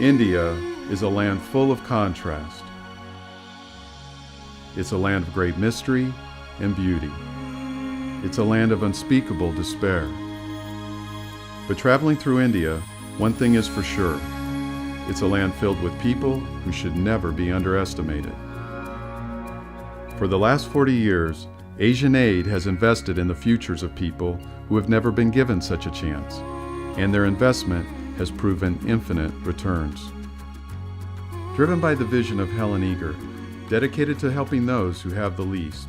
India is a land full of contrast. It's a land of great mystery and beauty. It's a land of unspeakable despair. But traveling through India, one thing is for sure. It's a land filled with people who should never be underestimated. For the last 40 years, Asian Aid has invested in the futures of people who have never been given such a chance, and their investment has proven infinite returns. Driven by the vision of Helen Eager, dedicated to helping those who have the least,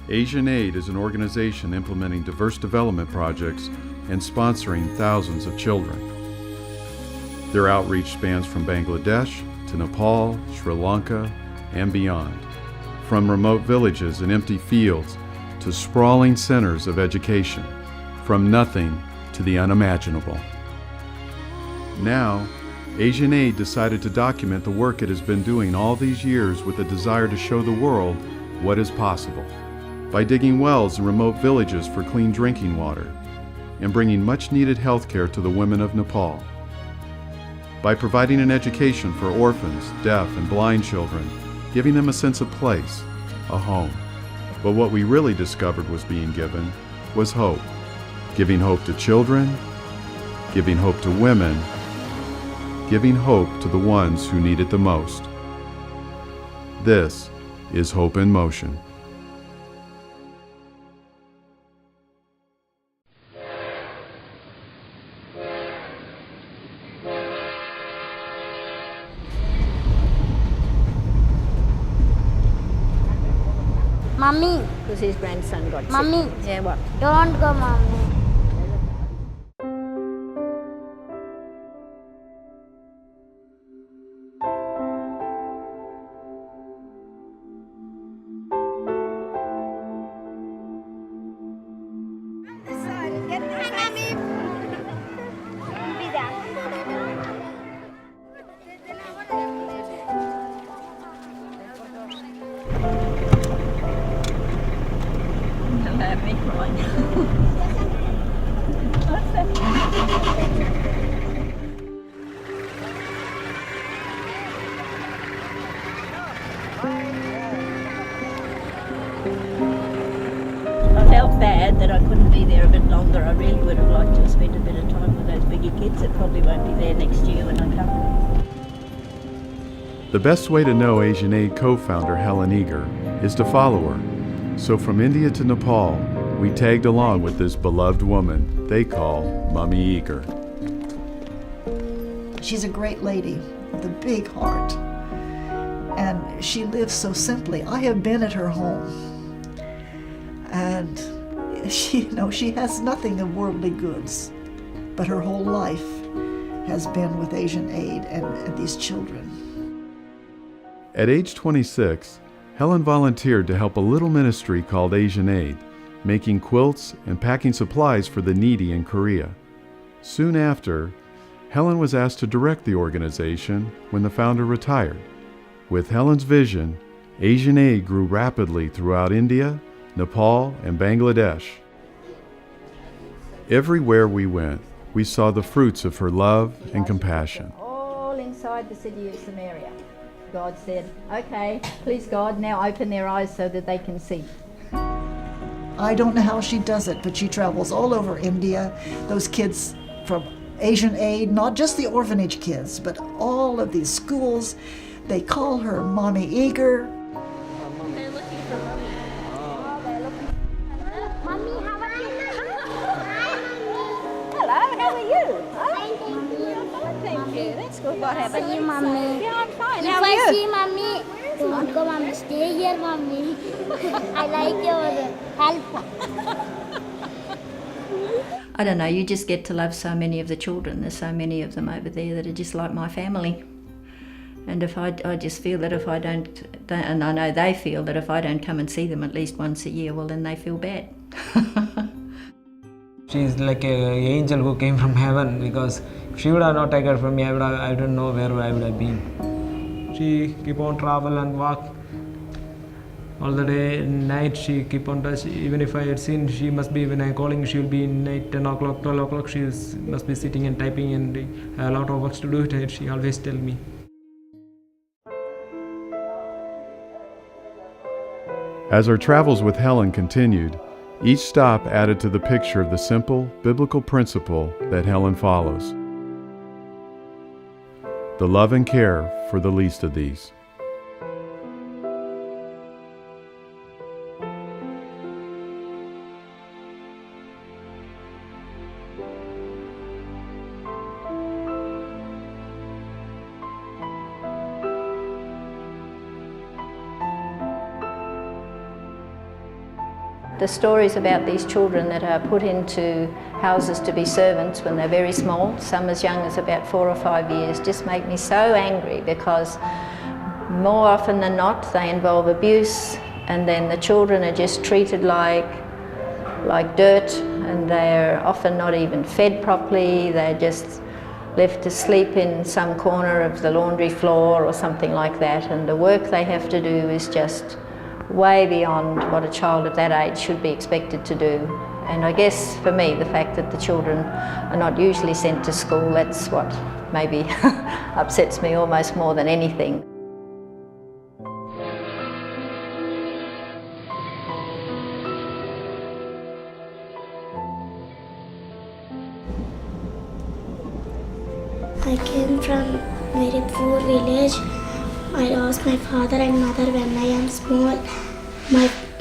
Asian Aid is an organization implementing diverse development projects and sponsoring thousands of children. Their outreach spans from Bangladesh to Nepal, Sri Lanka, and beyond. From remote villages and empty fields to sprawling centers of education, from nothing to the unimaginable. Now, Asian Aid decided to document the work it has been doing all these years with a desire to show the world what is possible by digging wells in remote villages for clean drinking water and bringing much-needed health care to the women of Nepal, by providing an education for orphans, deaf, and blind children, giving them a sense of place, a home. But what we really discovered was being given was hope. Giving hope to children, giving hope to women, giving hope to the ones who need it the most. This is Hope in Motion. Mummy. Because his grandson got Mummy. sick. Yeah, what? Don't go, Mummy. I felt bad that I couldn't be there a bit longer. I really would have liked to have spent a bit of time with those biggie kids that probably won't be there next year when I come. The best way to know Asian Aid co-founder Helen Eager is to follow her. So from India to Nepal, we tagged along with this beloved woman they call Mummy Eager. She's a great lady with a big heart, and she lives so simply. I have been at her home, and she has nothing of worldly goods, but her whole life has been with Asian Aid and these children. At age 26, Helen volunteered to help a little ministry called Asian Aid, making quilts and packing supplies for the needy in Korea. Soon after, Helen was asked to direct the organization when the founder retired. With Helen's vision, Asian Aid grew rapidly throughout India, Nepal, and Bangladesh. Everywhere we went, we saw the fruits of her love and compassion. All inside the city of Samaria. God said, okay, please God, now open their eyes so that they can see. I don't know how she does it, but she travels all over India. Those kids from Asian Aid, not just the orphanage kids, but all of these schools, they call her Mommy Eager. They're looking for Mommy. Oh, they're looking for Mummy, how are you? Hello, how are you? Oh, thank you. That's good. What happened? See you, Mummy. Yeah, I'm fine. If How are I you? see Mummy, don't go, Mummy. Stay here, Mummy. I like your help. I don't know, you just get to love so many of the children. There's so many of them over there that are just like my family. And if I just feel that if I don't, and I know they feel that if I don't come and see them at least once a year, well then they feel bad. She's like an angel who came from heaven, because if she would have not taken her from me, I don't know where I would have been. She keep on travel and walk all the day, night she keep on touch. Even if I had seen, she must be, when I calling, she will be in night 10 o'clock, 12 o'clock, must be sitting and typing and have a lot of works to do it. She always tell me. As our travels with Helen continued, each stop added to the picture of the simple biblical principle that Helen follows: the love and care for the least of these. The stories about these children that are put into houses to be servants when they're very small, some as young as about 4 or 5 years, just make me so angry, because more often than not they involve abuse, and then the children are just treated like dirt, and they're often not even fed properly. They're just left to sleep in some corner of the laundry floor or something like that, and the work they have to do is just way beyond what a child of that age should be expected to do. And I guess for me, the fact that the children are not usually sent to school, that's what maybe upsets me almost more than anything. I came from very poor village. I lost my father and mother when I am small.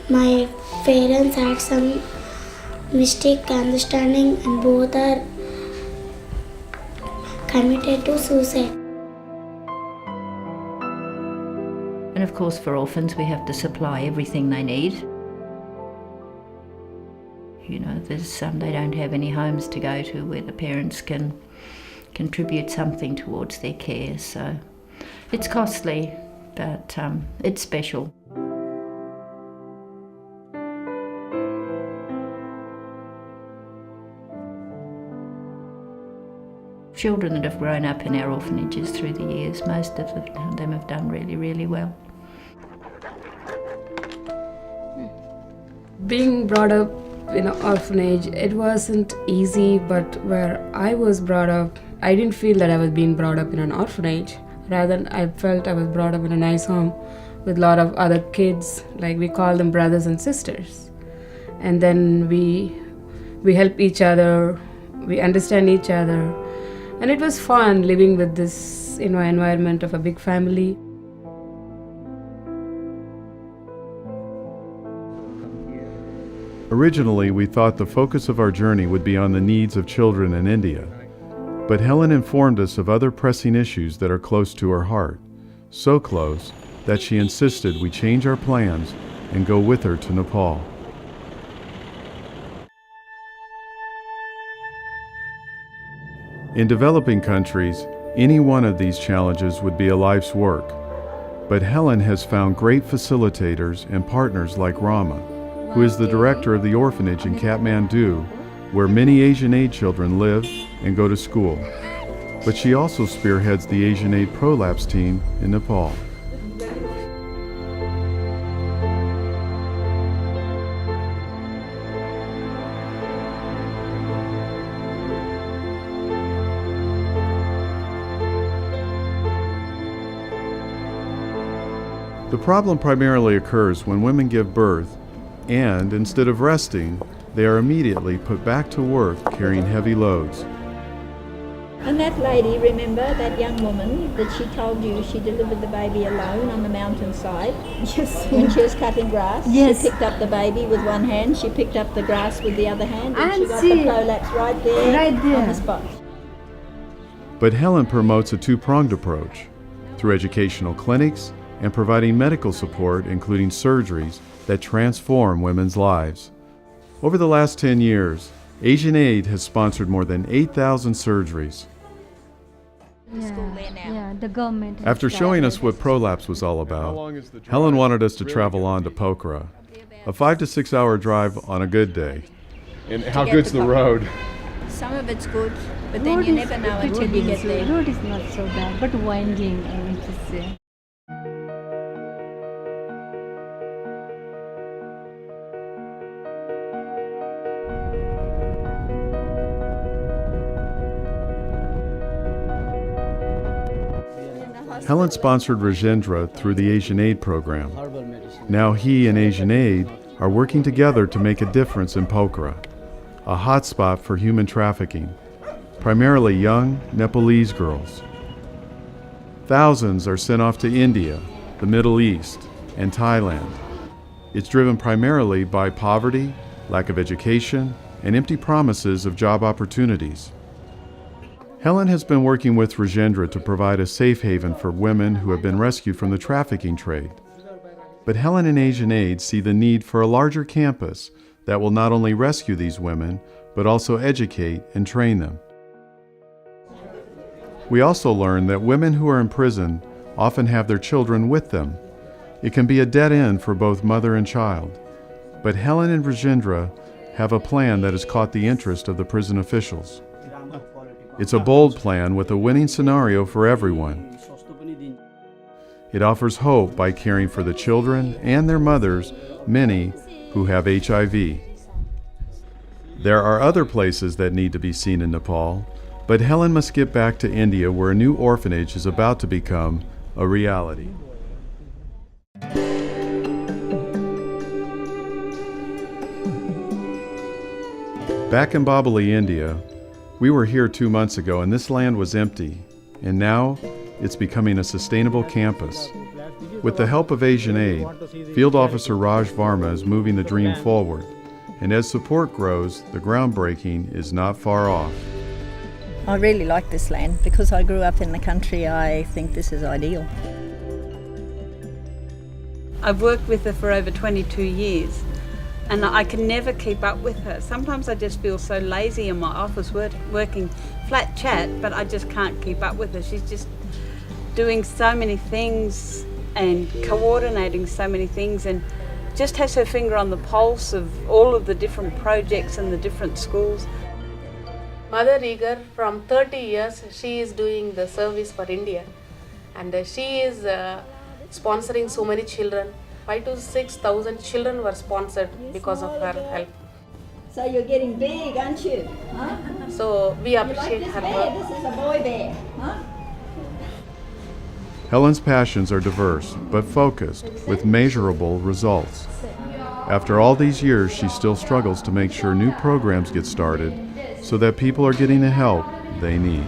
My parents had some mistake understanding, and both are committed to suicide. And of course for orphans we have to supply everything they need. You know, there's some, they don't have any homes to go to where the parents can contribute something towards their care, so it's costly, but it's special. Children that have grown up in our orphanages through the years, most of them have done really, really well. Being brought up in an orphanage, it wasn't easy, but where I was brought up, I didn't feel that I was being brought up in an orphanage. Rather, I felt I was brought up in a nice home with a lot of other kids, like we call them brothers and sisters. And then we help each other, we understand each other. And it was fun living with this environment of a big family. Originally, we thought the focus of our journey would be on the needs of children in India. But Helen informed us of other pressing issues that are close to her heart. So close that she insisted we change our plans and go with her to Nepal. In developing countries, any one of these challenges would be a life's work. But Helen has found great facilitators and partners like Rama, who is the director of the orphanage in Kathmandu, where many Asian Aid children live and go to school. But she also spearheads the Asian Aid Prolapse team in Nepal. The problem primarily occurs when women give birth and, instead of resting, they are immediately put back to work carrying heavy loads. And that lady, remember, that young woman that she told you she delivered the baby alone on the mountainside? Yes. When she was cutting grass? Yes. She picked up the baby with one hand, she picked up the grass with the other hand, and she And got she- the prolapse right there on the spot. But Helen promotes a two-pronged approach through educational clinics and providing medical support, including surgeries that transform women's lives. Over the last 10 years, Asian Aid has sponsored more than 8,000 surgeries. Yeah, the government. has After showing us started what prolapse was all about, Helen wanted us to travel on to Pokhara, a 5 to 6 hour drive on a good day. And how get good's to the Pokhara. road? Some of it's good, but then Road you is never know good, until you get there. Road is not so bad, but winding, I want to say. Helen sponsored Rajendra through the Asian Aid program. Now he and Asian Aid are working together to make a difference in Pokhara, a hotspot for human trafficking, primarily young Nepalese girls. Thousands are sent off to India, the Middle East, and Thailand. It's driven primarily by poverty, lack of education, and empty promises of job opportunities. Helen has been working with Rajendra to provide a safe haven for women who have been rescued from the trafficking trade. But Helen and Asian Aid see the need for a larger campus that will not only rescue these women, but also educate and train them. We also learn that women who are in prison often have their children with them. It can be a dead end for both mother and child. But Helen and Rajendra have a plan that has caught the interest of the prison officials. It's a bold plan with a winning scenario for everyone. It offers hope by caring for the children and their mothers, many who have HIV. There are other places that need to be seen in Nepal, but Helen must get back to India where a new orphanage is about to become a reality. Back in Babali, India, we were here 2 months ago and this land was empty, and now it's becoming a sustainable campus. With the help of Asian Aid, Field Officer Raj Varma is moving the dream forward, and as support grows, the groundbreaking is not far off. I really like this land. Because I grew up in the country, I think this is ideal. I've worked with her for over 22 years and I can never keep up with her. Sometimes I just feel so lazy in my office working flat chat, but I just can't keep up with her. She's just doing so many things and coordinating so many things and just has her finger on the pulse of all of the different projects and the different schools. Mother Eager, from 30 years, she is doing the service for India, and she is sponsoring so many children. 5,000 to 6,000 children were sponsored because of her help. So you're getting big, aren't you? Huh? So we appreciate her work. This is a boy bear. Huh? Helen's passions are diverse, but focused, with measurable results. After all these years, she still struggles to make sure new programs get started so that people are getting the help they need.